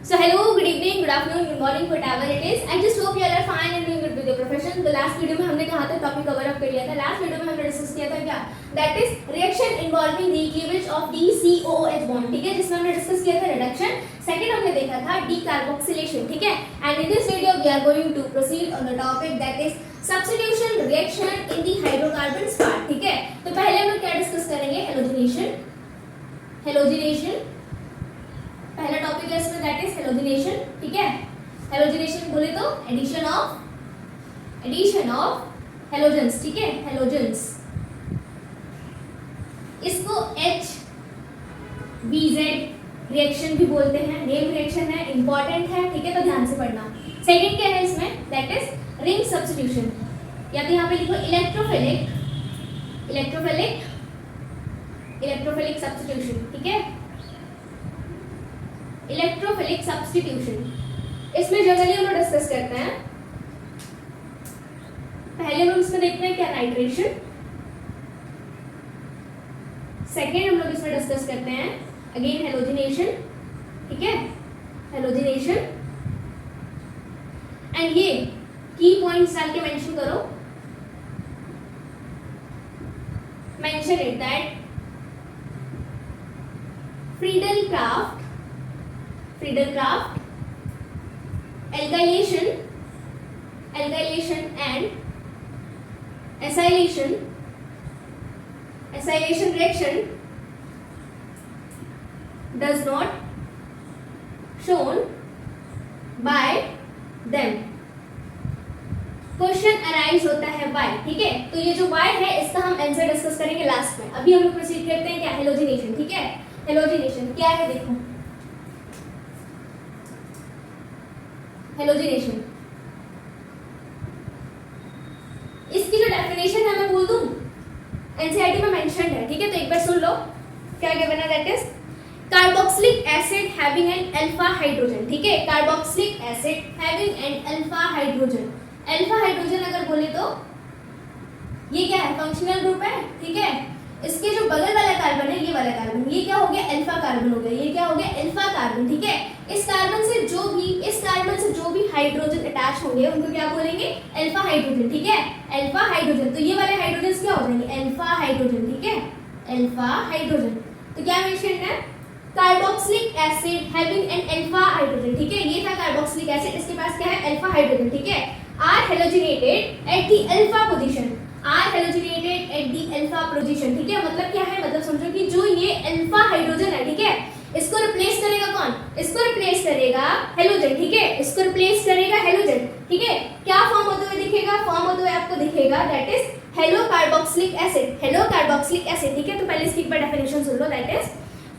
So hello, good evening, good afternoon, good morning, whatever it is. I just hope you all are fine and doing good with your profession. तो last video में हमने कहा था topic cover up कर लिया था. Last video में हमने डिस्कस किया था क्या? That is reaction involving the cleavage of DCOOH bond. ठीक है, जिसमें हमने डिस्कस किया था रिडक्शन. सेकंड हमने देखा था decarboxylation. ठीक है. And in this video we are going to proceed on the topic that is substitution reaction in the hydrocarbons part. ठीक है. तो पहले हम लोग क्या डिस्कस करेंगे? हेलोजिनेशन. हेलोजिनेशन पहला टॉपिक है इसमें, दैट इज हेलोजिनेशन. ठीक है. हेलोजिनेशन बोले तो एडिशन ऑफ हेलोजेंस. ठीक है, हेलोजेंस. इसको HBZ रिएक्शन भी बोलते हैं. नेम रिएक्शन है, इंपॉर्टेंट है. ठीक है, तो ध्यान से पढ़ना. सेकंड क्या है इसमें? दैट इज रिंग सब्स्टिट्यूशन, या तो यहाँ पे लिखो इलेक्ट्रोफिलिक सब्स्टिट्यूशन. ठीक है, इलेक्ट्रोफिलिक सब्स्टिट्यूशन. इसमें जनरली हम लोग डिस्कस करते हैं. पहले हम लोग इसमें देखते हैं क्या, नाइट्रेशन. सेकेंड हम लोग इसमें डिस्कस करते हैं अगेन हेलोजिनेशन. ठीक है, हेलोजिनेशन. एंड ये की पॉइंट्स डाल के मेंशन करो. Mention it that Friedel-Crafts alkylation and acylation reaction does not shown by them. Question arise होता है why. ठीक है, तो ये जो why है इसका हम आंसर डिस्कस करेंगे लास्ट में. अभी हम लोग प्रोसीड करते हैं क्या, हेलोजिनेशन. ठीक है, हेलोजिनेशन क्या है देखो. हेलोजिनेशन, इसकी जो डेफिनेशन है मैं बोल दूं, एनसीईआरटी में मेंशन्ड है. ठीक है, तो एक बार सुन लो क्या क्या बना. That is carboxylic acid having an alpha hydrogen. ठीक है, carboxylic acid having an alpha hydrogen. Alpha hydrogen अगर बोले तो ये क्या है, फंक्शनल ग्रुप है. ठीक है, इसके जो बगल वाला कार्बन है, ये वाला कार्बन, ये क्या हो गया, अल्फा कार्बन हो गया. ये क्या हो गया, अल्फा कार्बन. ठीक है, इस कार्बन से जो भी हाइड्रोजन अटैच होंगे उनको क्या बोलेंगे, अल्फा हाइड्रोजन. ठीक है, अल्फा हाइड्रोजन. तो ये वाले हाइड्रोजन क्या हो जाएंगे, अल्फा हाइड्रोजन. ठीक है, अल्फा हाइड्रोजन. तो क्या मेंशन है, carboxylic acid having an alpha hydrogen. ठीक है, ये था कार्बोक्सिलिक एसिड, इसके पास क्या है, अल्फा हाइड्रोजन. ठीक है, are halogenated at the alpha position. Are halogenated at the alpha position. ठीक है, मतलब क्या है, मतलब समझो कि जो ये अल्फा हाइड्रोजन है, ठीक है, इसको रिप्लेस करेगा कौन, इसको रिप्लेस करेगा हेलोजन. ठीक है, इसको रिप्लेस करेगा हेलोजन. ठीक है, क्या फॉर्म होते हुए दिखेगा, फॉर्म होते हुए आपको दिखेगा that is halo carboxylic acid. Halo carboxylic acid. ठीक है, तो पहले इसकी एक बार डेफिनेशन सुन लो. That is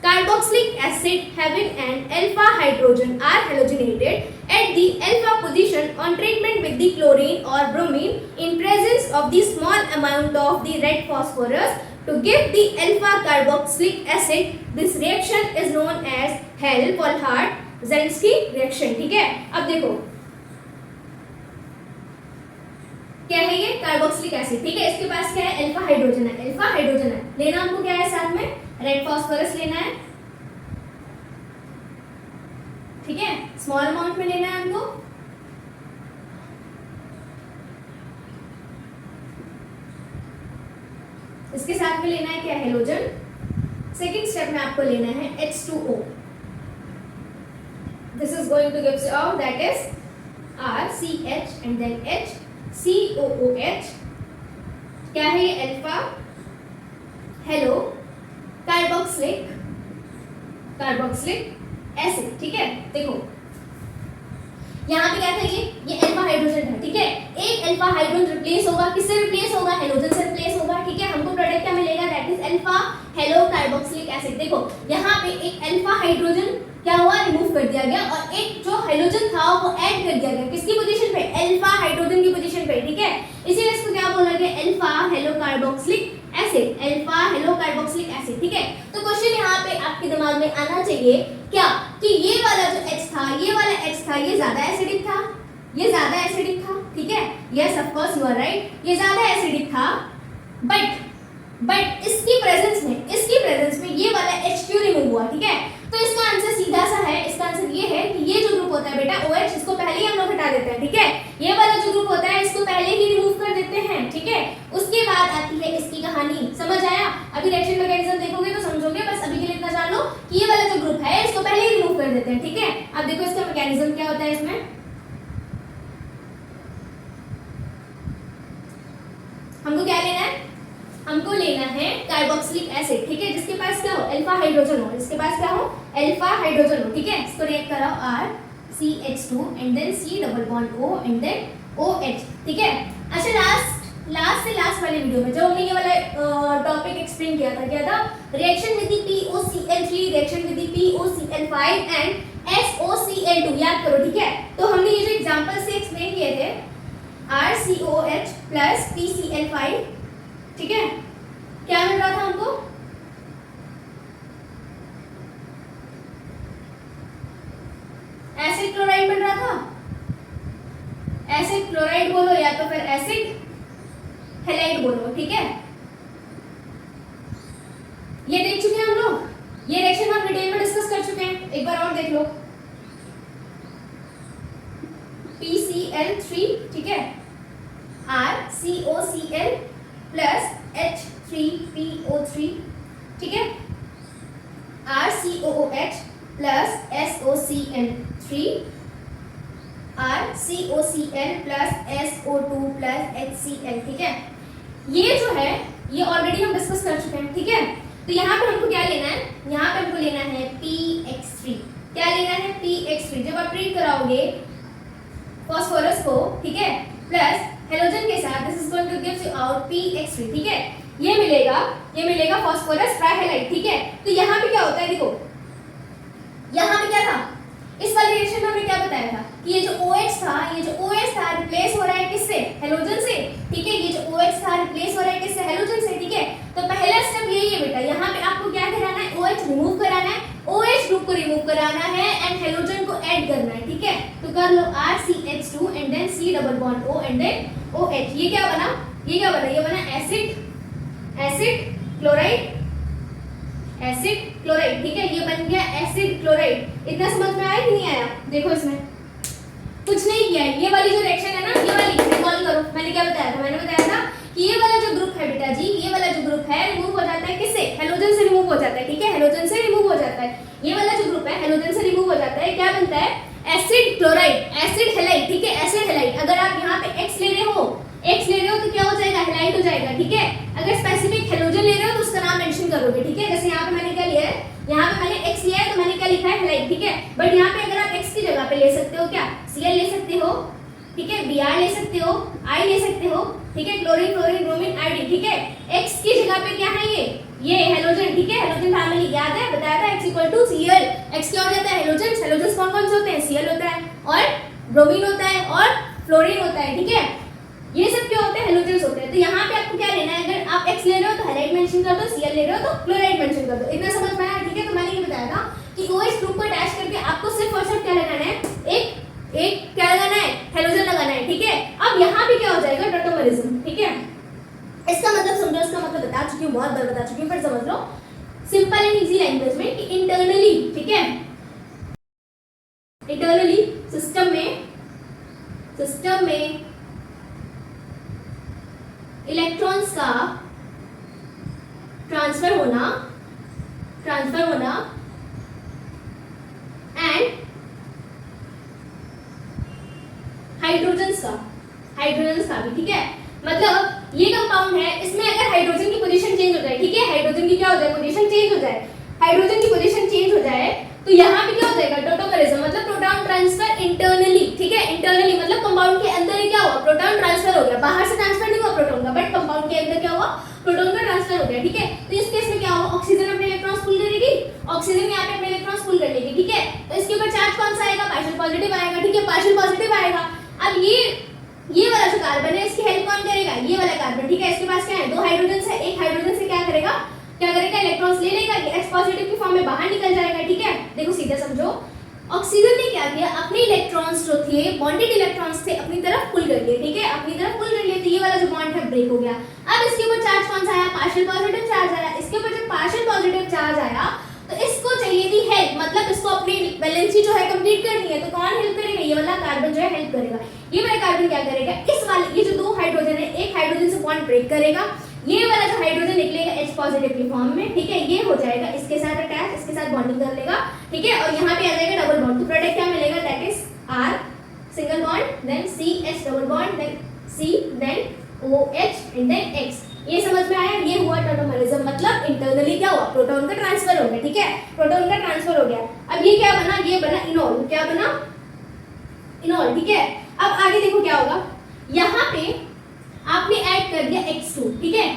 carboxylic acid having an alpha hydrogen are halogenated at the alpha position on treatment with the chlorine or bromine in presence of the small amount of the red phosphorus to give the alpha carboxylic acid. This reaction is known as Hell-Polhard-Zelinsky reaction. ठीक है, अब देखो क्या है ये, carboxylic acid. ठीक है, इसके पास क्या है, अल्फा हाइड्रोजन है. अल्फा हाइड्रोजन है, लेना हमको क्या है, साथ में रेड फास्फोरस लेना है. ठीक है, स्मॉल अमाउंट में लेना है हमको. इसके साथ में लेना है क्या, हेलोजन. सेकंड स्टेप में आपको लेना है H2O. This is going to gives out that is RCH and then HCOOH. क्या है ये, अल्फा हेलो कार्बोक्सिलिक एसिड. ठीक है, देखो यहाँ पे क्या था, ये अल्फा हाइड्रोजन था. ठीक है, एक अल्फा हाइड्रोजन रिप्लेस होगा, किससे रिप्लेस होगा, हेलोजन से रिप्लेस होगा. ठीक है, हमको प्रोडक्ट क्या मिलेगा, that is alpha hello carboxylic acid. देखो यहाँ पे एक अल्फा हाइड्रोजन क्या हुआ, रिमूव कर दिया गया, और एक जो हाइड्रोजन था वो ऐड कर दिया गया. किसकी पोजीशन पे, अल्फा हाइड्रोजन की पोजीशन पे. ठीक है, इसीलिए इसको क्या बोला गया, alpha hello carboxylic acid. Alpha hello carboxylic acid. ठीक है, तो क्वेश्चन यहाँ पे आपके दिमाग में आना चाहिए क्या, कि ये वाला जो H था, ये वाला H था, ये ज्यादा एसिडिक था, ये ज्यादा एसिडिक था. ठीक है, yes of course you are right, ये ज्यादा एसिडिक था. बट इसकी प्रेजेंस में ये वाला H क्यों रिमूव हुआ. ठीक है, तो इसका आंसर सीधा सा है, इसका आंसर ये है कि ये कर देते हैं, ठीक है। अब देखो इसका मैकेनिज्म क्या होता है इसमें, हमको क्या लेना है, हमको लेना है कार्बोक्सिलिक एसिड, ठीक है, जिसके पास क्या हो, अल्फा हाइड्रोजन हो, जिसके पास क्या हो, अल्फा हाइड्रोजन हो, ठीक है। इसको रिएक्ट कराओ RCH2 and then C double bond O and then OH, ठीक है। अच्छा लास्ट वाले वीडियो में जब हमने ये वाला टॉपिक एक्सप्लेन किया था reaction with the POCl3 reaction with the POCl5 and SOCl2, याद करो, ठीक है। तो हमने ये जो एग्जांपल से एक्सप्लेन किए थे RCOH प्लस PCl5, ठीक है, क्या मिल रहा था हमको, एसिड क्लोराइड मिल रहा था, एसिड क्लोराइड बोलो या तो फिर एसिड हैलाइड बोलो, ठीक है। ये देख चुके हैं हम लोग, ये रिएक्शन हम डिटेल में डिस्कस कर चुके हैं, एक बार और देख लो। PCl3, ठीक है, RCOCl प्लस H3PO3, ठीक है, RCOOH plus SOCl3, RCOCl plus SO2 plus HCl, ठीक है। ये जो है ये ऑलरेडी हम डिस्कस कर चुके हैं, ठीक है। तो यहाँ पे हमको क्या लेना है, यहाँ पे हमको लेना है PX3, क्या लेना है, PX3। जब आप ट्रीट कराओगे फास्फोरस को, ठीक है, प्लस हेलोजन के साथ, this is going to give you out PX3, ठीक है। ये मिलेगा फास्फोरस ट्राइहैलाइड, ठीक है। तो यहाँ पे क्या होता है, देखो यहाँ पे क्या था, इस वाले रिएक्शन में हमने क्या बताया था कि ये जो OH था रिप्लेस हो रहा है किससे, हेलोजन से, ठीक है। ये जो OH था रिप्लेस हो रहा है किससे, हेलोजन से, ठीक है। तो पहला स्टेप यही है बेटा, यहाँ पे आपको क्या कराना है, OH रिमूव कराना है, OH ग्रुप को रिमूव कराना है एंड हेलोजन को ऐड करना है, ठीक है। तो कर लो RCH2 and then C double bond O and then OH। ये क्या बना, ये बना एसिड क्लोराइड, ठीक है। ये बन गया एसिड क्लोराइड। इतना समझ में आया कि नहीं आया, देखो इसमें कुछ नहीं किया है। ये वाली जो रिएक्शन है ना, ये वाली रिकॉल करो, मैंने क्या बताया था, मैंने बताया था कि ये वाला जो ग्रुप है बेटा जी, ये वाला जो ग्रुप है रिमूव हो जाता है किससे, हेलोजन से रिमूव हो जाता है, ठीक है, हेलोजन से रिमूव हो जाता है। ये वाला जो ग्रुप है हेलोजन से रिमूव हो जाता है, क्या बनता है, एसिड क्लोराइड, एसिड हैलाइड, ठीक है, एसिड हैलाइड। अगर आप यहाँ पे X ले रहे हो तो क्या हो जाएगा, हैलाइड हो जाएगा, ठीक है। अगर स्पेसिफिक हेलोजन ले रहे हो तो उसका नाम मेंशन करोगे, ठीक है। जैसे यहाँ पे मैंने क्या लिया है, यहाँ पे मैंने X लिया है तो मैंने क्या लिखा है, हैलाइड, ठीक है। बट यहाँ पे अगर आप X की जगह पे ले सकते हो क्या, Cl ले सकते हो, ठीक है, Br ले सकते हो, I ले सकते हो, ठीक है, क्लोरीन ब्रोमीन आयोडीन, ठीक है। X की जगह पे क्या है, ये हेलोजन, ठीक है, हेलोजन फैमिली याद है, बताया था X equal to Cl। X क्या हो जाता है, हेलोजन कौन से होते हैं, Cl होता है और ब्रोमीन होता है और फ्लोरीन होता है, ठीक है। ये सब क्या होते हैं, हेलोजेंस होते हैं। तो यहाँ पे आपको क्या लेना है, अगर आप X ले रहे हो तो हैलाइड मेंशन कर दो, Cl ले रहे हो तो क्लोराइड मेंशन कर दो। इतना समझ में आया, ठीक है। तो मैंने ये बताया था कि OH ग्रुप को अटैच करके आपको सिर्फ और सिर्फ क्या लगाना है, एक क्या लगाना है, हेलोजन लगाना है, ठीक है। अब यहाँ पे क्या हो जाएगा, टॉटोमरिज्म, ठीक है। इसका मतलब समझो, इसका मतलब बता चुकी हूँ, बहुत बार बता चुकी हूँ, फिर समझ लो सिंपल एंड इजी लैंग्वेज में कि इंटरनली, ठीक है, इंटरनली सिस्टम में इलेक्ट्रॉन्स का ट्रांसफर होना एंड हाइड्रोजन्स का भी, ठीक है। मतलब ये कंपाउंड है, इसमें अगर हाइड्रोजन की पोजीशन चेंज हो जाए, ठीक है, हाइड्रोजन की क्या हो जाए, पोजीशन चेंज हो जाए, हाइड्रोजन की पोजीशन चेंज हो जाए तो यहाँ पे क्या हो जाएगा, टोटोमरिज्म, मतलब प्रोटॉन ट्रांसफर इंटरनली, ठीक है। इंटरनली मतलब कंपाउंड के अंदर ही क्या हुआ, प्रोटॉन ट्रांसफर हो गया, बाहर से ट्रांसफर नहीं हुआ प्रोटॉन का, बट कंपाउंड के अंदर क्या हुआ, प्रोटॉन का ट्रांसफर हो गया, ठीक है। तो इस केस में क्या हुआ, ऑक्सीजन अपने इलेक्ट्रॉन्स पुल करेगी, ऑक्सीजन यहाँ पे अपने इलेक्ट्रॉन्स पुल कर लेगी, ठीक है। तो इसके ऊपर चार्ज कौन सा आएगा, पार्शियल पॉजिटिव आएगा, ठीक है, पार्शियल पॉजिटिव आएगा। अब ये वाला जो कार्बन है इसकी हेल्प कौन करेगा, ये वाला कार्बन, ठीक है। इसके पास क्या है, दो हाइड्रोजन है, एक हाइड्रोजन से क्या करेगा, इलेक्ट्रॉन्स ले लेगा, ये H पॉजिटिव की फॉर्म में बाहर निकल जाएगा, ठीक है। देखो सीधा समझो, ऑक्सीजन ने क्या किया, अपने इलेक्ट्रॉन्स जो थे, बॉन्डेड इलेक्ट्रॉन्स थे, अपनी तरफ पुल कर लिए, ठीक है, अपनी तरफ पुल कर लिए, तो ये वाला जो बॉन्ड है ब्रेक हो गया। अब इसके ऊपर चार्ज कौन सा आया, पार्शियल पॉजिटिव चार्ज आया। इसके ऊपर जब पार्शियल पॉजिटिव चार्ज आया तो इसको चाहिए थी हेल्प, मतलब इसको अपनी वैलेंसी जो है कंप्लीट करनी है, तो कौन हेल्प करेगा, ये वाला कार्बन जो है हेल्प करेगा। ये वाला कार्बन क्या करेगा, इस वाले ये जो दो हाइड्रोजन है, एक हाइड्रोजन से बॉन्ड ब्रेक करेगा, ये वाला जो हाइड्रोजन निकलेगा H पॉजिटिव की फॉर्म में, ठीक है, ये हो जाएगा इसके साथ अटैच, इसके साथ बॉन्डिंग कर लेगा, ठीक है, और यहाँ पे आ जाएगा डबल बॉन्ड, तो प्रोडक्ट क्या मिलेगा, that is R single bond, then CH double bond, then C, then OH and then X। ये समझ में आया? ये हुआ टॉटोमरिज्म, मतलब इंटरनली क्या हुआ, प्रोटॉन का ट्रांसफर हो गया, ठीक है, प्रोटॉन का ट्रांसफर हो गया। अब ये क्या बना, ये बना इनोल, क्या बना, इनोल, ठीक है। अब आगे देखो क्या होगा, यहाँ पे आपने ऐड कर दिया X2, ठीक है,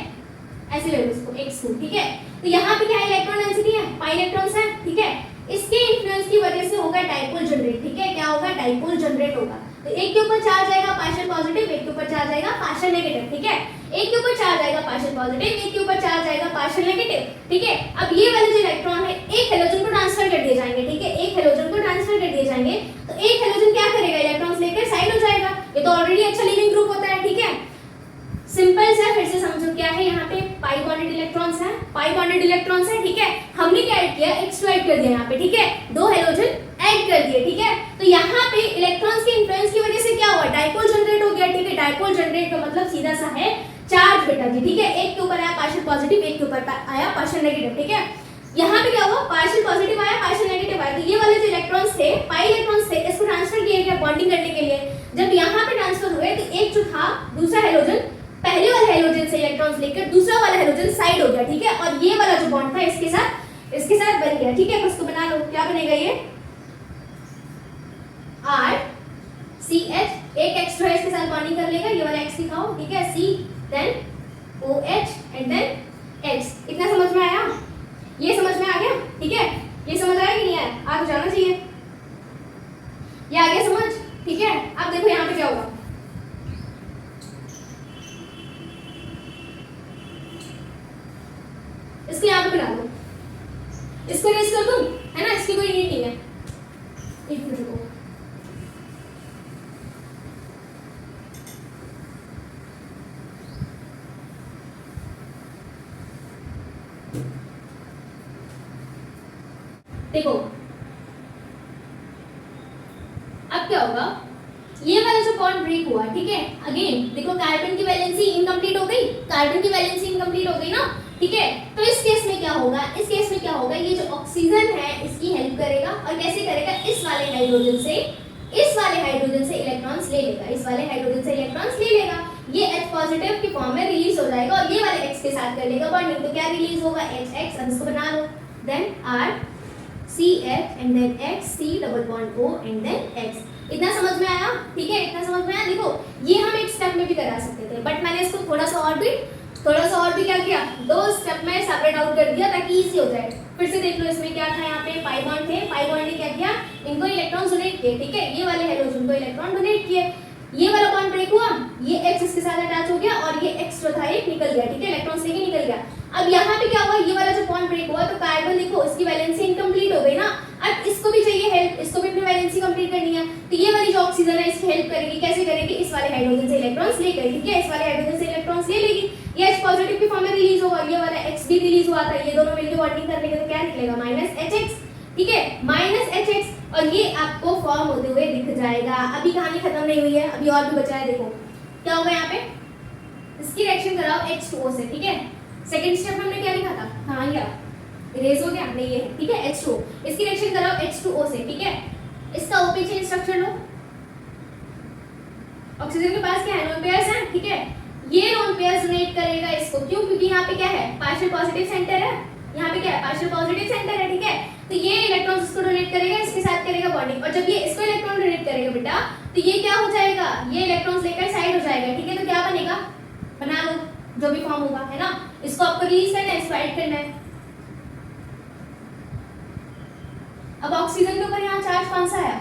ऐसे ले लो इसको X2, ठीक है, तो यहाँ पे क्या इलेक्ट्रॉन डेंसिटी है, पाई इलेक्ट्रॉन्स है, ठीक है, इसके इन्फ्लुएंस की वजह से होगा डाइपोल जनरेट, ठीक है, क्या होगा, डाइपोल जनरेट होगा। तो एक के ऊपर चार्ज आएगा पार्शियल पॉजिटिव, एक के ऊपर चार्ज आएगा पार्शियल नेगेटिव, ठीक है, एक के ऊपर चार्ज आएगा पार्शियल पॉजिटिव, एक के ऊपर चार्ज आएगा पार्शियल नेगेटिव, ठीक है। अब ये वाले जो इलेक्ट्रॉन है एक हैलोजन को ट्रांसफर कर दिए जाएंगे, ठीक है, एक हैलोजन को ट्रांसफर कर दिए जाएंगे, तो एक हैलोजन क्या करेगा, इलेक्ट्रॉन्स लेकर साइड हो जाएगा, ये तो ऑलरेडी अच्छा लीविंग ग्रुप होता है, ठीक है। सिंपल सा फिर से समझो क्या है, यहाँ पे पाई बॉन्डेड इलेक्ट्रॉन्स हैं, पाई बॉन्डेड इलेक्ट्रॉन्स हैं, ठीक है, हमने क्या ऐड किया, X2 ऐड कर दिया यहाँ पे, ठीक है, दो हैलोजन ऐड कर दिए, ठीक है। तो यहाँ पे इलेक्ट्रॉन्स के इन्फ्लुएंस की वजह से क्या हुआ, डाइपोल जनरेट हो गया, ठीक है, डाइपोल जनरेट का मतलब सीधा सा है चार्ज बेटा जी, ठीक है, एक के ऊपर आया पार्शियल पॉजिटिव, एक के ऊपर आया पार्शियल नेगेटिव, ठीक है। यहाँ पे क्या हुआ, पार्शियल पॉजिटिव आया, पार्शियल नेगेटिव आया, तो ये वाले जो इलेक्ट्रॉन्स थे, पाई इलेक्ट्रॉन्स थे, इसको ट्रांसफर किया गया बॉन्डिंग करने के लिए। जब यहाँ पे ट्रांसफर हुए तो एक जो था दूसरा हैलोजन, पहले वाले हैलोजन से इलेक्ट्रॉन्स लेकर दूसरा वाला हैलोजन साइड हो गया, ठीक है, और ये वाला जो बॉन्ड था इसके साथ बन गया, ठीक है। बस तो बना लो, क्या बनेगा ये R CH, एक X जो है इसके साथ बॉन्डिंग कर लेगा, ये वाला X दिखाओ, ठीक है, C then OH and then X। इतना समझ में आया, ये समझ में आ गया, ठीक है, ये समझ आया कि नहीं आया, आगे जाना चाहिए, ये आ गया समझ, ठीक है। अब देखो यहाँ पे क्या होगा, इसको यहाँ पे बना दो, इसको रेस कर दूं, है ना, इसकी कोई नीड नहीं है, एक मिनट रुको, देखो अब क्या होगा, ये वाला जो बॉन्ड ब्रेक हुआ, ठीक है, अगेन देखो कार्बन की वैलेंसी इनकम्प्लीट हो गई, कार्बन की वैलेंसी इनकम्प्लीट हो गई ना, ठीक है। तो इस केस में क्या होगा, इस केस में क्या होगा, ये जो ऑक्सीजन है इसकी हेल्प करेगा, और कैसे करेगा, इस वाले हाइड्रोजन से इलेक्ट्रॉन्स ले लेगा, इस वाले हाइड्रोजन से इलेक्ट्रॉन्स ले लेगा, ये H पॉजिटिव की फॉर्म में रिलीज हो जाएगा, और ये वाले X के साथ कर लेगा बॉन्डिंग, तो क्या रिलीज होगा, HX, अब इसको बना लो, then R CH and then X, C double bond O and then X। इतना समझ में आया, ठीक है, इतना समझ में आया। देखो ये हम एक स्टेप में भी करा सकते थे, बट मैंने इसको थोड़ा सा और भी क्या किया, दो स्टेप में सेपरेट आउट कर दिया ताकि इजी हो जाए। फिर से देख लो, इसमें क्या था, यहाँ पे पाई बॉन्ड थे, पाई बॉन्ड ने क्या किया, इनको इलेक्ट्रॉन डोनेट किए, ठीक है, ये वाले हैलोजन को इलेक्ट्रॉन डोनेट किए, ये वाला बॉन्ड ब्रेक हुआ, ये X इसके साथ अटैच हो गया, और ये X जो था एक निकल गया, ठीक है, इलेक्ट्रॉन लेके निकल गया। अब यहाँ पे क्या हुआ, ये वाला जो बॉन्ड ब्रेक हुआ, तो कार्बन देखो इसकी वैलेंसी इनकम्प्लीट हो गई ना, अब इसको भी चाहिए हेल्प, इसको भी अपनी वैलेंसी कंप्लीट करनी है, तो ये वाली जो ऑक्सीजन है इसकी हेल्प करेगी, कैसे करेगी, इस वाले हाइड्रोजन से इलेक्ट्रॉन्स लेकर, ठीक है, इस वाले हाइड्रोजन से इलेक्ट्रॉन्स ले लेगी, ये H पॉजिटिव की फॉर्म में रिलीज होगा, ये वाला X भी रिलीज हुआ था, ये दोनों मिलकर बॉन्डिंग कर लेंगे, तो क्या निकलेगा, -HX, ठीक है, -HX, और ये आपको फॉर्म होते हुए दिख जाएगा। अभी कहानी खत्म नहीं हुई है, अभी और भी बचा है, देखो क्या होगा, यहाँ पे इसकी रिएक्शन कराओ H2O से, ठीक है, सेकंड स्टेप में हमने क्या लिखा था, हाँ या इरेज हो गया, नहीं ये है, ठीक है, H2O, इसकी रिएक्शन कराओ H2O से, ठीक है, इसका OP चेन स्ट्रक्चर लो, ऑक्सीजन के पास क्या है, लोन पेयर्स हैं, ठीक है, ये लोन पेयर्स डोनेट करेगा इसको, क्यों, क्योंकि यहाँ पे क्या है, पार्शियल पॉजिटिव सेंटर है, यहाँ पे क्या है, पार्शियल पॉजिटिव सेंटर है, ठीक है, तो ये इलेक्ट्रॉन्स इसको डोनेट करेगा, इसके साथ करेगा बॉन्डिंग, और जब ये इसको इलेक्ट्रॉन डोनेट करेगा बेटा, तो ये क्या हो जाएगा, ये इलेक्ट्रॉन्स लेकर साइड हो जाएगा, ठीक है, तो क्या बनेगा, बना लो, जो भी फॉर्म होगा, है ना, इसको आपको रिलीज करना है, इसको ऐड करना है। अब ऑक्सीजन के ऊपर यहाँ चार्ज कौन सा है,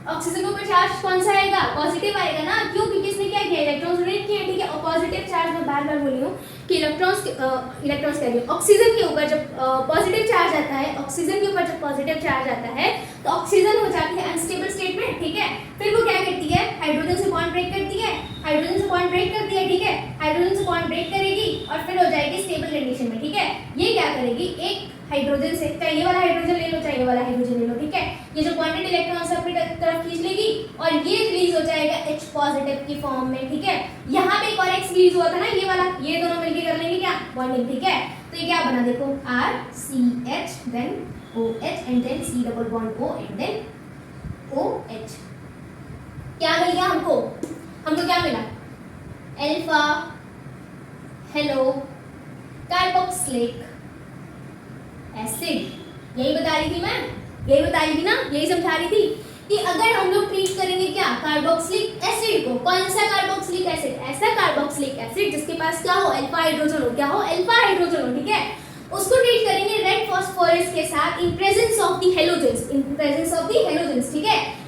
ऑक्सीजन के ऊपर चार्ज कौन सा आएगा, पॉजिटिव आएगा ना, क्यों, क्योंकि इसने क्या किया, इलेक्ट्रॉन्स डोनेट किए, ठीक है, और पॉजिटिव चार्ज में बार-बार बोली हूँ कि इलेक्ट्रॉन्स कह रही हूँ, ऑक्सीजन के ऊपर जब पॉजिटिव चार्ज आता है, ऑक्सीजन के ऊपर जब पॉजिटिव चार्ज आता है, तो ऑक्सीजन हो जाती है अनस्टेबल स्टेट में, ठीक है, फिर वो क्या करती है, हाइड्रोजन से बॉन्ड ब्रेक करती है, हाइड्रोजन से बॉन्ड ब्रेक करती है, ठीक है, हाइड्रोजन से बॉन्ड ब्रेक करेगी और फिर हो जाएगी स्टेबल कंडीशन में, ठीक है, ये क्या करेगी, एक हाइड्रोजन से, चाहे ये वाला हाइड्रोजन ले लो, चाहे ये वाला हाइड्रोजन ले लो, ठीक है, ये जो बॉन्डेड इलेक्ट्रॉन से अपनी तरफ खींच लेगी और ये रिलीज हो जाएगा H पॉजिटिव की फॉर्म में, ठीक है। यहाँ पे एक और X रिलीज हुआ था ना, ये वाला, ये दोनों मिलके कर लेंगे क्या, बॉन्डिंग, ठीक है। तो ये क्या बना देखो, RCH then OH and then C double bond O and then OH। क्या मिल गया हमको क्या मिला, अल्फा हेलो कार्बोक्सिलिक एसिड। यही बता रही थी मैं, यही बता रही थी ना, यही समझा रही थी कि अगर हम लोग ट्रीट करेंगे क्या, कार्बोक्सिलिक एसिड को, कौन सा कार्बोक्सिलिक एसिड, ऐसा कार्बोक्सिलिक एसिड जिसके पास क्या हो, अल्फा हाइड्रोजन हो, क्या हो, अल्फा हाइड्रोजन हो, ठीक है। उसको ट्रीट करेंगे रेड फास्फोरस के साथ in presence of the halogens, in presence of the halogens, ठीक है।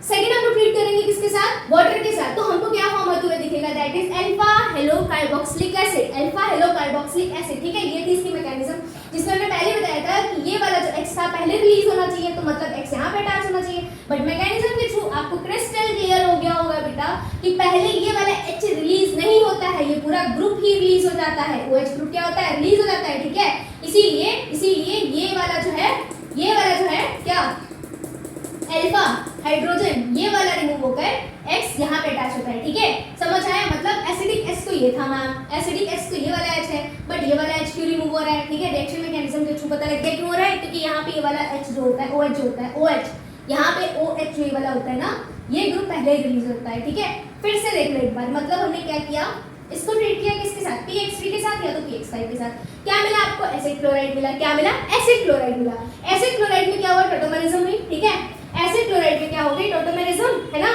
सेकंड हम लोग ट्रीट करेंगे किसके साथ, वाटर के साथ। तो हमको क्या फॉर्म होते हुए दिखेगा, that is alpha hello carboxylic acid, alpha hello carboxylic acid, ठीक है। ये थी इसकी मैकेनिज्म, जिसमें हमने पहले बताया था कि ये वाला जो X था पहले रिलीज होना चाहिए, तो मतलब X यहाँ पे अटैच होना चाहिए, बट मैकेनिज्म के थ्रू आपको क्रिस्टल क्लियर हो गया होगा बेटा कि पहले ये वाला H रिलीज नहीं होता है, ये पूरा ग्रुप ही रिलीज हो जाता है, OH ग्रुप क्या होता है, रिलीज हो जाता है, ठीक है। इसीलिए ये वाला जो है क्या, अल्फा हाइड्रोजन, ये वाला रिमूव होकर X यहाँ पे अटैच होता है, ठीक है। समझ आया, मतलब एसिडिक H तो ये था मैम, एसिडिक H तो ये वाला H है, बट ये वाला H क्यों रिमूव हो रहा है, ठीक है। रिएक्शन मैकेनिज्म के थ्रू पता लग गया क्यों हो रहा है, क्योंकि यहाँ पे ये वाला H जो होता है, OH जो होता है, OH यहाँ पे OH जो ये वाला होता है ना, ये ग्रुप पहले ही रिलीज होता है, ठीक है। फिर से देख लो एक बार, मतलब हमने क्या किया, इसको ट्रीट किया किसके साथ, PX3 के साथ या तो PX5 के साथ। क्या मिला आपको, एसिड क्लोराइड मिला, क्या मिला, एसिड क्लोराइड मिला। एसिड क्लोराइड में क्या हुआ, टोटोमेरिज्म हुई, ठीक है। एसिड क्लोराइड में क्या हो गई, टोटोमेरिज्म, है ना,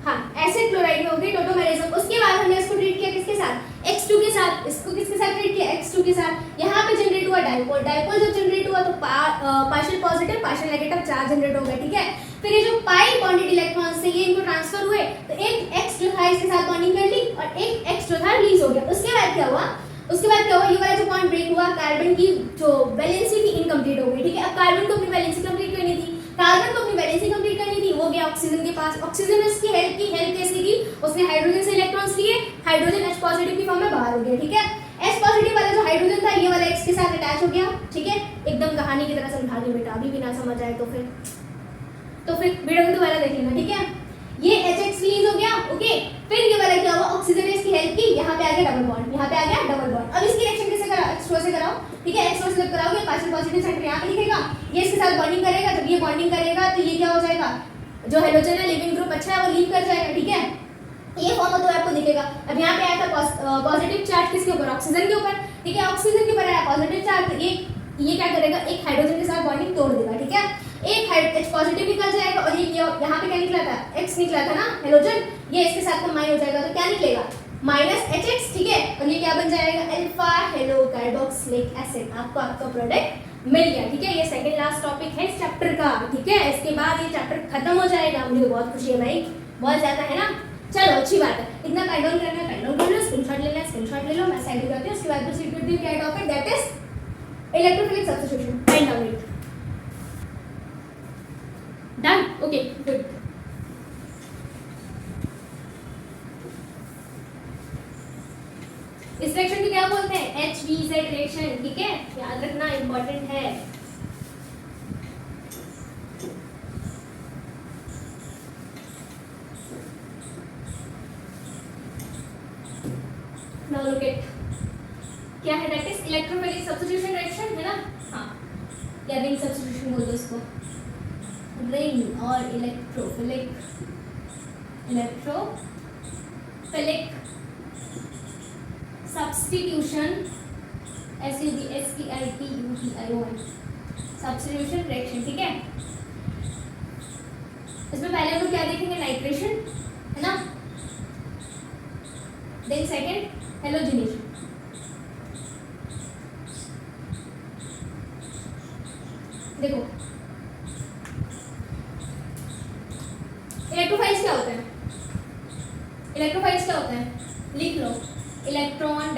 हाँ, एसिड क्लोराइड में हो गई टोटोमेरिज्म। उसके बाद हमने इसको ट्रीट किया किसके साथ, X2 के साथ। इसको किसके साथ ट्रीट किया, X2 के साथ। यहाँ पे जनरेट हुआ डाइपोल, डाइपोल जब जनरेट हुआ तो partial positive partial negative charge generate हो गया, ठीक है। फिर ये जो पाई बॉन्डेड इलेक्ट्रॉन से ये इनको ट्रांसफर हुए, तो एक X जो था इसके साथ बॉन्डिंग कर ली और एक X जो था रिलीज हो गया। उसके बाद क्या हुआ, ये वाला जो बॉन्ड ब्रेक हुआ, कार्बन की जो वैलेंसी थी इनकम्प्लीट हो गई, ठीक है। अब कार्बन को अपनी वैलेंसी कंप्लीट करनी थी, वो गया ऑक्सीजन के पास। ऑक्सीजन ने उसकी हेल्प कैसे की, उसने हाइड्रोजन से इलेक्ट्रॉन्स लिए, हाइड्रोजन H पॉजिटिव की फॉर्म में बाहर हो गया, ठीक है। H पॉजिटिव वाला जो हाइड्रोजन था ये वाला X के साथ अटैच हो गया, ठीक है। एकदम कहानी की तरह समझा दी बेटा, अभी भी ना समझ आए तो फिर वीडियो को दोबारा देख लेना, ठीक है। ये HX रिलीज हो गया, ओके। फिर ये वाला क्या हुआ, ऑक्सीजन ने इसकी हेल्प की, यहाँ पे आ गया डबल बॉन्ड, अब इसकी रिएक्शन कैसे कराओ, X2 से कराओ, ठीक है। X2 से जब कराओगे पार्शियल पॉजिटिव सेंटर यहाँ पे दिखेगा, ये इसके साथ बॉन्डिंग करेगा, जब ये बॉन्डिंग करेगा तो ये क्या हो जाएगा, जो हेलोजन है लिविंग ग्रुप अच्छा है वो लीव कर जाएगा, ठीक है। ये फॉर्म तो आपको दिखेगा। अब यहाँ पे आया था पॉजिटिव चार्ज किसके ऊपर, ऑक्सीजन के ऊपर, ठीक है। ऑक्सीजन के ऊपर आया पॉजिटिव चार्ज, तो ये क्या करेगा, एक हाइड्रोजन के साथ बॉन्डिंग तोड़ देगा, ठीक है। एक H पॉजिटिव निकल जाएगा और ये यहाँ पे क्या निकला था, X निकला था ना हेलोजन, ये इसके साथ कंबाइन हो जाएगा, तो क्या निकलेगा, -HX, ठीक है। और ये क्या बन जाएगा, अल्फा हेलो कार्बोक्सिलिक एसिड। आपको आपका प्रोडक्ट मिल गया, ठीक है। ये सेकंड लास्ट टॉपिक है इस चैप्टर का, ठीक है। इसके बाद ये चैप्टर खत्म हो जाएगा, मुझे बहुत खुशी है भाई, बहुत ज्यादा, है ना। चलो अच्छी बात है, इतना पेन डाउन करना है, पेन डाउन कर लो, स्क्रीनशॉट लेना है, स्क्रीनशॉट ले लो, मैं साइड करती हूँ। उसके बाद प्रोसीड करती हूँ क्या topic, that is electrophilic substitution, pen down it, done, okay, good. इस रिएक्शन को क्या बोलते हैं, HVZ रिएक्शन, ठीक है, याद रखना, इंपॉर्टेंट है। नाउ लुक एट, क्या है, that is electrophilic substitution reaction, है ना, हाँ, या रिंग सब्स्टिट्यूशन बोल दो इसको, रिंग और electrophilic substitution, SUBSTITUTION, substitution reaction, ठीक है। इसमें पहले हम लोग क्या देखेंगे, नाइट्रेशन, है ना, देन सेकंड हेलोजनेशन। देखो इलेक्ट्रोफाइल्स क्या होते हैं, लिख लो, इलेक्ट्रॉन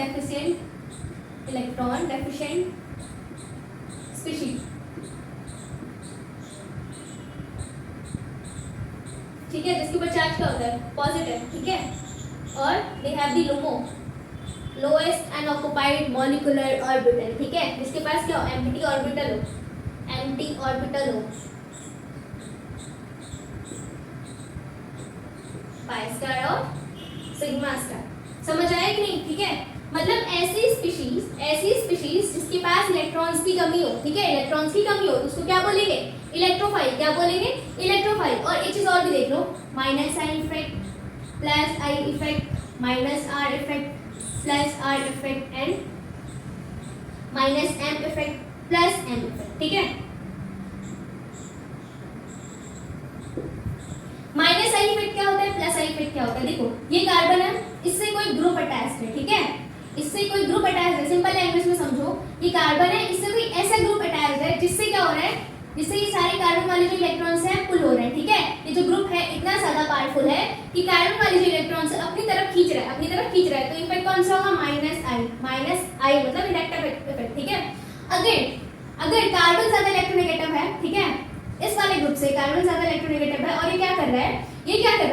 डेफिशिएंट स्पीशीज, ठीक है, जिसके ऊपर चार्ज क्या होता है, पॉजिटिव, ठीक है। और they have the lowest unoccupied molecular orbital, ठीक है, जिसके पास क्या हो, एम्प्टी ऑर्बिटल हो, एंटी ऑर्बिटल हो, pi square of sigma star. समझ आया कि नहीं? ठीक है, मतलब ऐसी स्पीशीज जिसके पास इलेक्ट्रॉन्स की कमी हो, ठीक है, इलेक्ट्रॉन्स की कमी हो तो उसको क्या बोलेंगे? इलेक्ट्रोफाइल। क्या बोलेंगे? इलेक्ट्रोफाइल। और एक चीज और भी देख लो, minus I effect, plus I effect, minus R effect, plus R effect and minus M effect, plus M effect. ठीक है, माइनस आई इफेक्ट क्या होता है, प्लस आई इफेक्ट क्या होता है? देखो ये कार्बन है, इससे कोई ग्रुप अटैच्ड है, ठीक है, इससे कोई ग्रुप अटैच्ड है। सिंपल लैंग्वेज में समझो, ये कार्बन है, इससे कोई ऐसा ग्रुप अटैच्ड है जिससे क्या हो रहा है, जिससे ये सारे कार्बन वाले जो इलेक्ट्रॉन्स हैं पुल हो रहे हैं। ठीक है, ये जो ग्रुप है इतना ज्यादा पावरफुल है कि कार्बन वाले जो इलेक्ट्रॉन्स है अपनी तरफ खींच रहा है, अपनी तरफ खींच रहा है। तो इफेक्ट कौन सा होगा? माइनस आई मतलब इलेक्ट्रिक इफेक्ट। ठीक है, अगर कार्बन ज्यादा इलेक्ट्रोनेगेटिव है, ठीक है, इस वाले ग्रुप से कार्बन ज्यादा इलेक्ट्रोनेगेटिव है और ये क्या कर रहा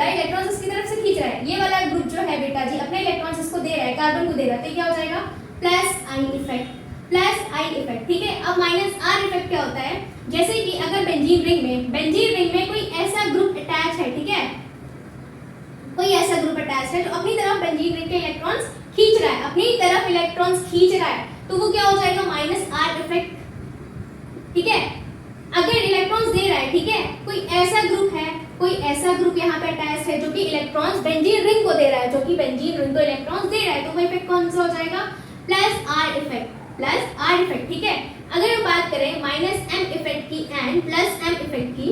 है, इलेक्ट्रॉन्स इसकी तरफ से खींच रहा है। ये वाला ग्रुप जो है बेटा जी अपने इलेक्ट्रॉन्स इसको दे रहा है, कार्बन को दे रहा है, तो क्या हो जाएगा? Plus I effect, plus I effect. ठीक है, अब माइनस आर इफेक्ट क्या होता है? जैसे कि अगर बेंजीन रिंग में कोई ऐसा ग्रुप अटैच है, ठीक है, कोई ऐसा ग्रुप अटैच है जो अपनी तरफ बेंजीन रिंग के इलेक्ट्रॉन्स खींच रहा है, अपनी तरफ इलेक्ट्रॉन्स खींच रहा है, तो वो क्या हो जाएगा? Minus R effect. ठीक है, अगर इलेक्ट्रॉन्स दे रहा है, ठीक है, कोई ऐसा ग्रुप यहाँ पे अटैच है जो कि इलेक्ट्रॉन्स बेंजीन रिंग को दे रहा है, जो कि बेंजीन रिंग को इलेक्ट्रॉन्स दे रहा है, तो वो इफेक्ट कौन सा हो जाएगा? Plus R effect, plus R effect. ठीक है, अगर हम बात करें माइनस एम इफेक्ट की एंड प्लस एम इफेक्ट की,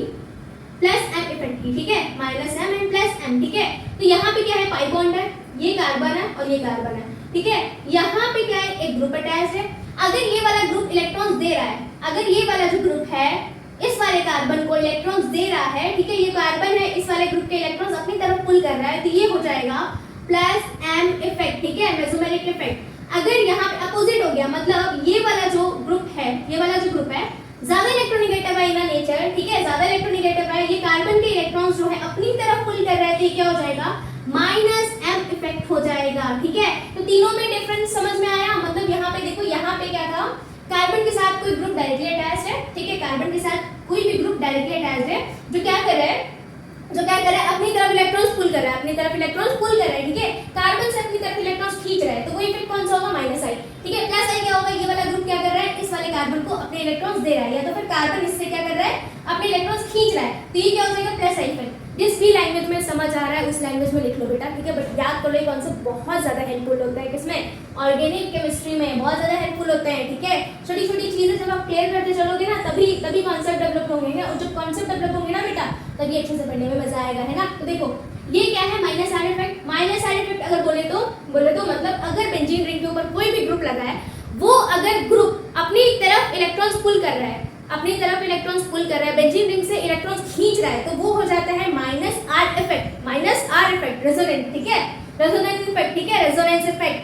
ठीक है, minus M and plus M. ठीक है, तो यहाँ पे क्या है? पाई बॉन्ड है, ये कार्बन है और ये कार्बन है। ठीक है, यहाँ पे क्या है? एक ग्रुप अटैच है। अगर ये वाला ग्रुप इलेक्ट्रॉन्स दे रहा है, अगर ये वाला जो ग्रुप है इस वाले कार्बन को इलेक्ट्रॉन्स दे रहा है, ठीक है, ये कार्बन है, इस वाले ग्रुप के इलेक्ट्रॉन्स अपनी तरफ पुल कर रहा है, तो ये हो जाएगा प्लस एम इफेक्ट। ठीक है, मेसोमेरिक इफेक्ट। अगर यहाँ पे अपोजिट हो गया, मतलब ये वाला जो ग्रुप है ज्यादा इलेक्ट्रोनेगेटिव है इन नेचर, ठीक है, ज्यादा इलेक्ट्रोनेगेटिव है, ये कार्बन के इलेक्ट्रॉन्स जो है अपनी तरफ पुल कर रहा है, तो ये क्या हो जाएगा? माइनस एम इफेक्ट हो जाएगा। ठीक है, तो तीनों में डिफरेंस समझ में आया? मतलब यहाँ पे देखो, यहाँ पे क्या था? कार्बन के साथ कोई ग्रुप डायरेक्टली अटैच्ड है, ठीक है, कार्बन के साथ कोई भी ग्रुप डायरेक्टली अटैच्ड है जो क्या कर रहा है, अपनी तरफ इलेक्ट्रॉन्स पुल कर रहा है, ठीक है, कार्बन से अपनी तरफ इलेक्ट्रॉन्स खींच रहा है, तो वो इफेक्ट कौन सा होगा? माइनस आई। ठीक है, प्लस आई क्या होगा? ये वाला ग्रुप क्या कर रहा है? इस वाले कार्बन को अपने इलेक्ट्रॉन्स दे रहा है, या तो फिर कार्बन इससे क्या कर रहा है? अपने इलेक्ट्रॉन्स खींच रहा है, तो ये क्या हो जाएगा? Plus I effect. जिस भी लैंग्वेज में समझ आ रहा है उस लैंग्वेज में लिख लो बेटा, ठीक है, बट याद कर लो ये कॉन्सेप्ट बहुत ज्यादा हेल्पफुल होता है। किसमें? ऑर्गेनिक केमिस्ट्री में बहुत ज्यादा हेल्पफुल होते हैं। ठीक है, छोटी छोटी चीजें जब आप क्लियर करते चलोगे ना, तभी कॉन्सेप्ट डेवलप होंगे, और जब कॉन्सेप्ट डेवलप होंगे ना बेटा, तभी अच्छे से पढ़ने में मजा आएगा, है ना। तो देखो ये क्या है? Minus R effect. Minus R effect अगर बोले तो मतलब अगर बेंजीन रिंग के ऊपर कोई भी ग्रुप लगा है, वो अगर ग्रुप अपनी तरफ इलेक्ट्रॉन्स पुल कर रहा है, बेंजीन रिंग से इलेक्ट्रॉन्स खींच रहा है, तो वो हो जाता है माइनस आर इफेक्ट, रेजोनेंस। ठीक है, रेजोनेंस इफेक्ट। ठीक है, रेजोनेंस इफेक्ट।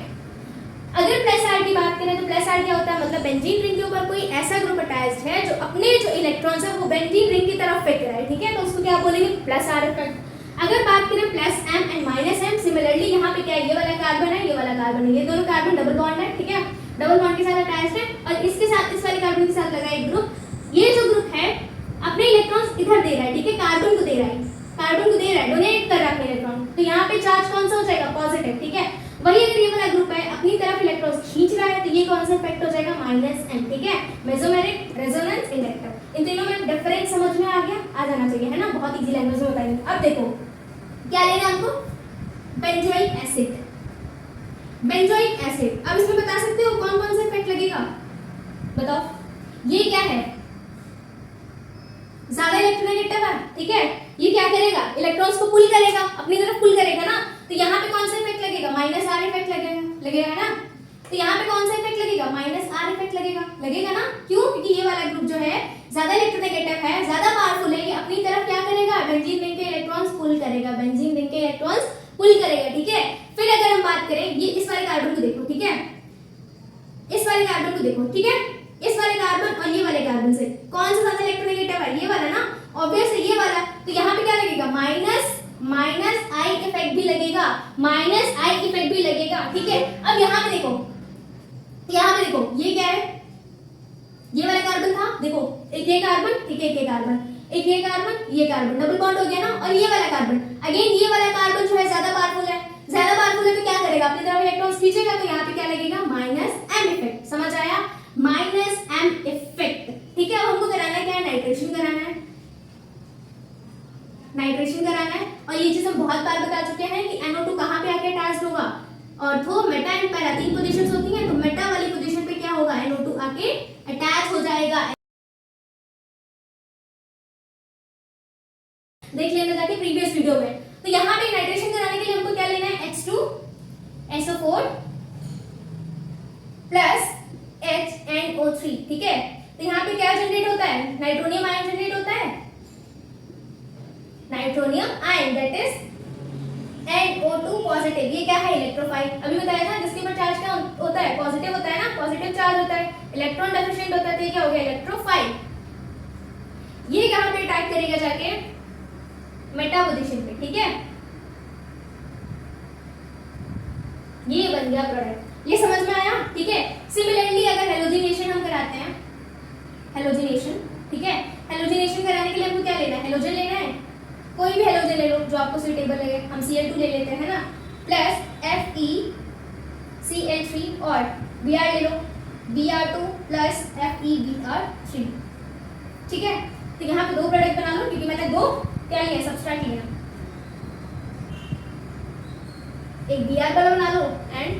अगर प्लस आर की बात करें तो प्लस आर क्या होता है? मतलब बेंजीन रिंग के ऊपर कोई ऐसा ग्रुप अटैच्ड है जो अपने जो इलेक्ट्रॉन्स है वो बेंजीन रिंग की तरफ फेंक रहा है, ठीक है, तो उसको क्या बोलेंगे? Plus R effect. अगर बात करें plus M and minus M, similarly यहाँ पे क्या है? ये वाला कार्बन है, ये दोनों कार्बन डबल बॉन्ड है, ठीक है, डबल बॉन्ड के साथ अटैच्ड है, और इसके साथ इस वाले कार्बन के साथ लगा एक ग्रुप। ये जो ग्रुप है अपने इलेक्ट्रॉन्स इधर दे रहा है, ठीक है, कार्बन को दे रहा है, डोनेट कर रहा है अपने इलेक्ट्रॉन, तो यहाँ पे चार्ज कौन सा हो जाएगा? पॉजिटिव। ठीक है, वही अगर ये वाला ग्रुप है अपनी तरफ इलेक्ट्रॉन्स खींच रहा है, तो ये कौन सा इफेक्ट हो जाएगा? Minus M. ठीक है, मेसोमेरिक, रेजोनेंस, इंडक्टिव। इन तीनों में डिफरेंस समझ में आ गया? आ जाना चाहिए, है ना, बहुत इजी लैंग्वेज में बताएंगे। अब देखो क्या लेना है आपको? Benzoic acid. अब इसमें बता सकते हो कौन कौन सा इफेक्ट लगेगा? बताओ, ये क्या है? ज्यादा इलेक्ट्रोनेगेटिव है, ठीक है, ये क्या करेगा? इलेक्ट्रॉन्स को पुल करेगा, अपनी तरफ पुल करेगा ना, तो यहाँ पे कौन सा इफेक्ट लगेगा? माइनस आर इफेक्ट लगेगा ना, तो यहाँ पे कौन सा इफेक्ट लगेगा? माइनस आर इफेक्ट लगेगा ना। क्यों? क्योंकि ये वाला ग्रुप जो है ज्यादा इलेक्ट्रोनेगेटिव है, ज्यादा पावरफुल है, ये अपनी तरफ क्या करेगा? बेंजीन रिंग के इलेक्ट्रॉन्स पुल करेगा, ठीक है। फिर अगर हम बात करें, ये इस वाले कार्बन को देखो, ठीक है, इस वाले कार्बन और ये वाले कार्बन से कौन सा ज्यादा इलेक्ट्रोनेगेटिव है? ये वाला ना, ऑब्वियस है ये वाला, तो यहाँ पे क्या लगेगा? माइनस आई इफेक्ट भी लगेगा, ठीक है। अब यहाँ पे देखो, ये क्या है? ये वाला कार्बन था, देखो एक ये कार्बन, ठीक है, एक ये कार्बन, एक ये कार्बन, ये कार्बन, डबल बॉन्ड हो गया ना। और ये वाला कार्बन, अगेन ये वाला कार्बन जो है ज्यादा पावरफुल है, ज्यादा पावरफुल है तो क्या करेगा, अपनी तरफ इलेक्ट्रॉन्स खींचेगा, तो यहाँ पे क्या लगेगा, माइनस एम इफेक्ट। समझ आया, माइनस एम इफेक्ट। ठीक है, अब हमको कराना क्या है, नाइट्रेशन कराना है, नाइट्रेशन कराना है। और ये चीज हम बहुत बार बता चुके हैं कि NO2 कहाँ पे आके अटैच होगा, ऑर्थो, मेटा एंड पैरा, तीन पोजीशंस होती हैं, तो मेटा वाली पोजीशन पे क्या होगा, NO2 आके अटैच हो जाएगा। देख लेना जाके प्रीवियस वीडियो में। तो यहाँ पे नाइट्रेशन कराने के लिए हमको क्या लेना है, H2SO4 प्लस HNO3। ठीक है, तो यहाँ पे क्या जनरेट होता है, नाइट्रोनियम आयन जनरेट होता है, nitronium ion, that is NO2 positive. ये क्या है, इलेक्ट्रोफाइल। अभी बताया था जिसके ऊपर चार्ज क्या होता है, पॉजिटिव होता है ना, पॉजिटिव चार्ज होता है, इलेक्ट्रॉन डेफिशिएंट होता है, तो ये क्या हो गया, इलेक्ट्रोफाइल। ये कहां पे अटैक करेगा, जाके मेटा पोजीशन पे। ठीक है, ये बन गया प्रोडक्ट, ये समझ में आया। ठीक है, सिमिलरली अगर हेलोजिनेशन हम कराते हैं, हेलोजिनेशन, ठीक है, हेलोजिनेशन कराने के लिए हमको क्या लेना है, हेलोजन लेना है, कोई भी हेलोजन ले लो जो आपको सुटेबल लगे। हम Cl2 ले लेते हैं ना, प्लस FeCl3 और Br ले लो, Br2 प्लस FeBr3। ठीक है, तो यहाँ पे दो प्रोडक्ट बना लो, क्योंकि मैंने दो क्या लिया, सबस्ट्रैट लिया। एक Br वाला बना लो एंड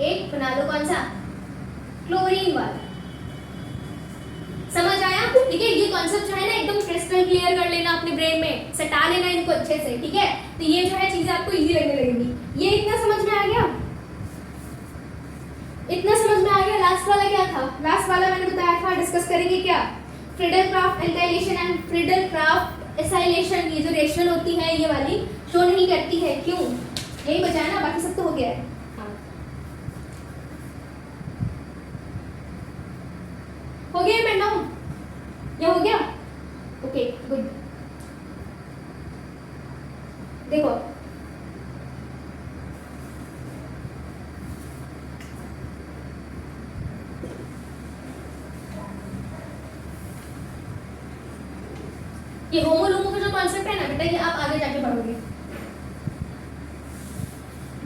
एक बना लो कौन सा, क्लोरीन वाला। समझ आया। ठीक है, ये कॉन्सेप्ट जो है ना एकदम क्रिस्टल क्लियर कर लेना अपने ब्रेन में, सटा लेना इनको अच्छे से। ठीक है, तो ये जो है चीजें आपको इजी लगने लगेगी। ये इतना समझ में आ गया, इतना समझ में आ गया। लास्ट वाला क्या था, लास्ट वाला मैंने बताया था डिस्कस करेंगे क्या, Friedel-Crafts alkylation and Friedel-Crafts acylation. ये जो रिएक्शन होती है ये वाली शो नहीं करती है, क्यों, यही बचा है ना, बाकी सब तो हो गया है। हो गया मैं नाउ, ये हो गया, ओके गुड। देखो ये होमोलूमो का जो कॉन्सेप्ट है ना बेटा, ये आप आगे जाके पढ़ोगे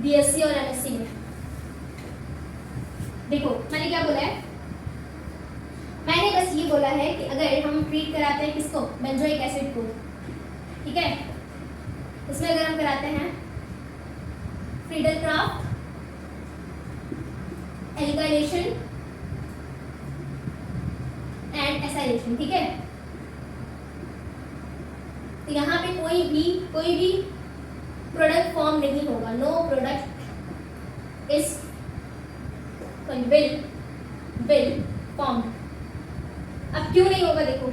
बीएससी और एमएससी में। देखो मैंने क्या बोला है, मैंने बस ये बोला है कि अगर हम ट्रीट कराते हैं किसको, बेंजोइक एसिड को, ठीक है, इसमें अगर हम कराते हैं फ्रीडल-क्राफ्ट एल्काइलेशन एंड एसाइलेशन, ठीक है, तो यहाँ पे कोई भी प्रोडक्ट फॉर्म नहीं होगा, no product is will form. अब क्यों नहीं होगा, देखो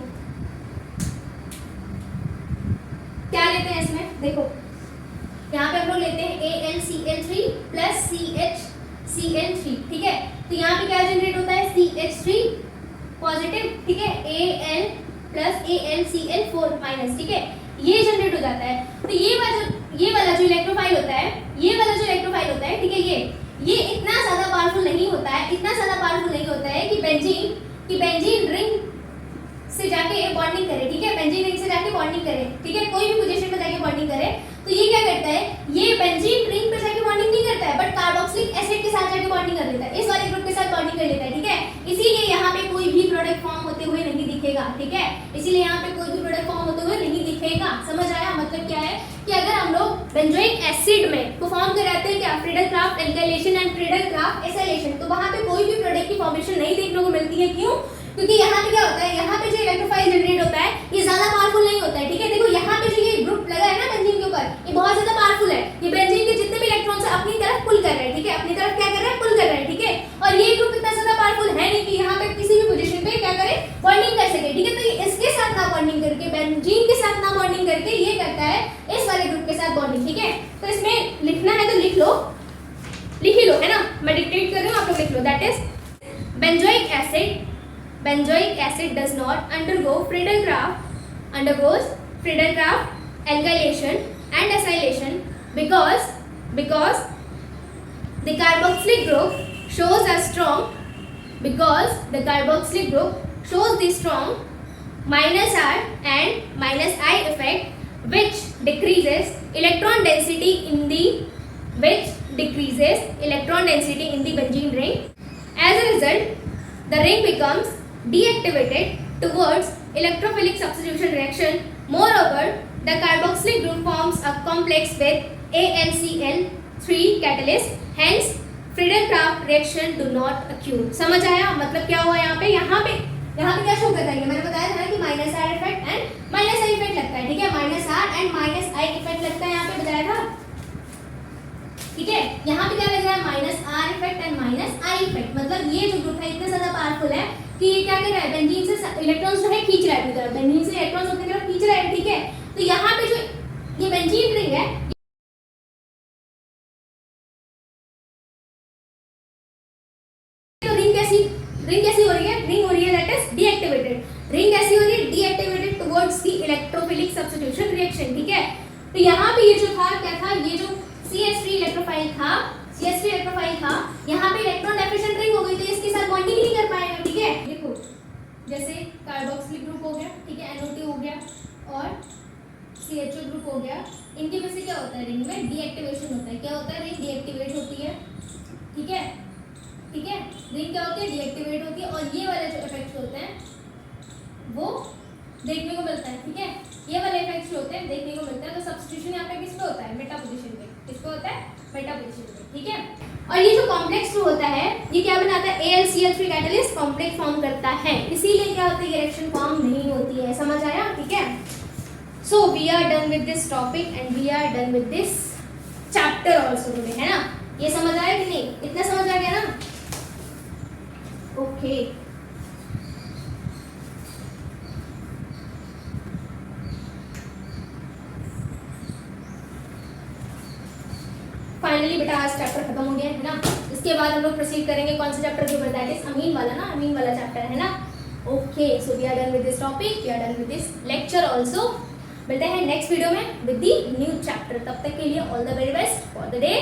क्या लेते हैं इसमें, देखो यहाँ पे हम लोग लेते हैं AlCl3 प्लस CHCl3, ठीक है, तो यहाँ पे क्या जनरेट होता है, CH3 पॉजिटिव, ठीक है, Al प्लस AlCl4 माइनस, ठीक है, ये जनरेट हो जाता है। तो ये वाला जो इलेक्ट्रोफाइल होता है, ये वाला जो इलेक्ट्रोफाइल होता है, ठीक है, ये इतना ज्यादा पावरफुल नहीं होता है, इतना ज्यादा पावरफुल नहीं होता है कि बेंजीन रिंग से जाके बॉन्डिंग करे, ठीक है, बेंजीन रिंग से जाके बॉन्डिंग करे, ठीक है, कोई भी पोजीशन पे जाके बॉन्डिंग करे, तो ये क्या करता है, ये बेंजीन रिंग पे जाके बॉन्डिंग नहीं करता है, बट कार्बोक्सिलिक एसिड के साथ जाके बॉन्डिंग कर लेता है, इस वाले ग्रुप के साथ बॉन्डिंग कर लेता है, ठीक है, इसीलिए यहाँ पे कोई भी प्रोडक्ट फॉर्म होते हुए नहीं दिखेगा, ठीक है, इसीलिए यहाँ पे कोई भी प्रोडक्ट फॉर्म होते हुए नहीं दिखेगा। समझ आया, मतलब क्या है कि अगर हम लोग बेंजोइक एसिड में परफॉर्म कराते हैं क्या, Friedel-Crafts alkylation and Friedel-Crafts acylation, तो वहां पे कोई भी प्रोडक्ट की फॉर्मेशन नहीं देखने को मिलती है, क्यों, क्योंकि यहाँ पे क्या होता है, यहाँ पे जो इलेक्ट्रोफाइल जनरेट होता है ये ज्यादा पावरफुल नहीं होता है, ठीक है, देखो यहाँ पे जो ये ग्रुप लगा है ना बेंजीन के ऊपर, ये बहुत ज्यादा पावरफुल है, ये बेंजीन के जितने भी इलेक्ट्रॉन्स है अपनी तरफ पुल कर रहे हैं, ठीक है, अपनी तरफ क्या कर रहा है, पुल कर रहा है, ठीक है, और ये ग्रुप इतना ज्यादा पावरफुल है नहीं कि यहाँ पे किसी भी पोजीशन पे क्या करे, बॉन्डिंग कर सके, ठीक है, तो ये इसके साथ ना बॉन्डिंग करके, बेंजीन के साथ ना बॉन्डिंग करके ये करता है इस वाले ग्रुप के साथ बॉन्डिंग, ठीक है, तो इसमें लिखना है तो लिख लो, लिख ही लो, है ना, मैं डिक्टेट कर रही हूँ, आप लोग लिख लो, that is benzoic acid does not undergoes Friedel-Crafts alkylation and acylation because the carboxylic group shows a strong shows the strong minus R and minus I effect which decreases electron density in the benzene ring. As a result, the ring becomes deactivated towards electrophilic substitution reaction. Moreover, the carboxylic group forms a complex with AlCl3 catalyst. Hence, Friedel-Crafts reaction do not occur. समझ आया? मतलब क्या हुआ यहाँ पे क्या show करता है? मैंने बताया था ना कि minus R effect and minus I effect लगता है, ठीक है? Minus R and minus I effect लगता है, यहाँ पे बताया था, ठीक है? यहाँ पे क्या लग रहा है? Minus R effect and minus I effect. मतलब ये जो ग्रुप है इतना ज्यादा पावरफुल है कि ये क्या कर रहा है? बेंजीन से इलेक्ट्रॉन्स जो है खींच रहा है अपनी तरफ, बेंजीन से इलेक्ट्रॉन्स अपनी तरफ खींच रहा है, ठीक है? तो यहाँ पे जो ये बेंजीन रिंग है, तो रिंग कैसी हो रही है? रिंग हो रही है दैट इज डीएक्टिवेटेड। रिंग कैसी हो रही है? Deactivated towards the electrophilic substitution reaction, ठीक है? तो यहाँ पे ये जो था क्या था? ये जो CH3 इलेक्ट्रोफाइल था, यहाँ पे इलेक्ट्रॉन डेफिशिएंट रिंग हो गई, तो इसके साथ बॉन्डिंग नहीं कर पाएगा, ठीक है? देखो जैसे कार्बोक्सिलिक ग्रुप हो गया, ठीक है, NO2 हो गया और CHO ग्रुप हो गया, इनके में से क्या होता है? रिंग में डीएक्टिवेशन होता है। क्या होता है? रिंग डीएक्टिवेट होती है, ठीक है? रिंग क्या होती है? डीएक्टिवेट होती है और ये वाले जो इफेक्ट्स होते हैं वो देखने को मिलता है, ठीक है? ये वाले इफेक्ट्स होते हैं देखने को मिलता है। तो सब्स्टिट्यूशन यहाँ पे किस पे होता है? मेटा पोजीशन पे। किस पे होता है? मेटा पोजीशन पे, ठीक है? और ये जो कॉम्प्लेक्स ग्रुप होता है ये क्या बनाता है? AlCl3 कैटलिस्ट कॉम्प्लेक्स फॉर्म करता है, इसीलिए क्या होता है? ये रिएक्शन फॉर्म नहीं होती है। समझ आया? ठीक है? So we are done with this topic and we are done with this chapter also today, है ना? ये समझ आया कि नहीं? इतना समझ आ गया ना? ओके फाइनली बेटा आज चैप्टर खत्म हो गया, है ना? इसके बाद हम लोग प्रोसीड करेंगे कौन सा चैप्टर के ऊपर? दैट इज अमीन वाला ना, अमीन वाला चैप्टर, है ना? Okay so we are done with this topic, we are done with this lecture also. मिलते हैं नेक्स्ट वीडियो में विद द न्यू चैप्टर। तब तक के लिए all the very best for the day.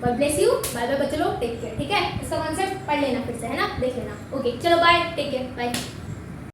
God bless you. Bye bye बच्चे लोग, take care, ठीक है? इसका कॉन्सेप्ट पढ़ लेना फिर से, है ना? देख लेना। ओके चलो बाय, टेक केयर, बाय।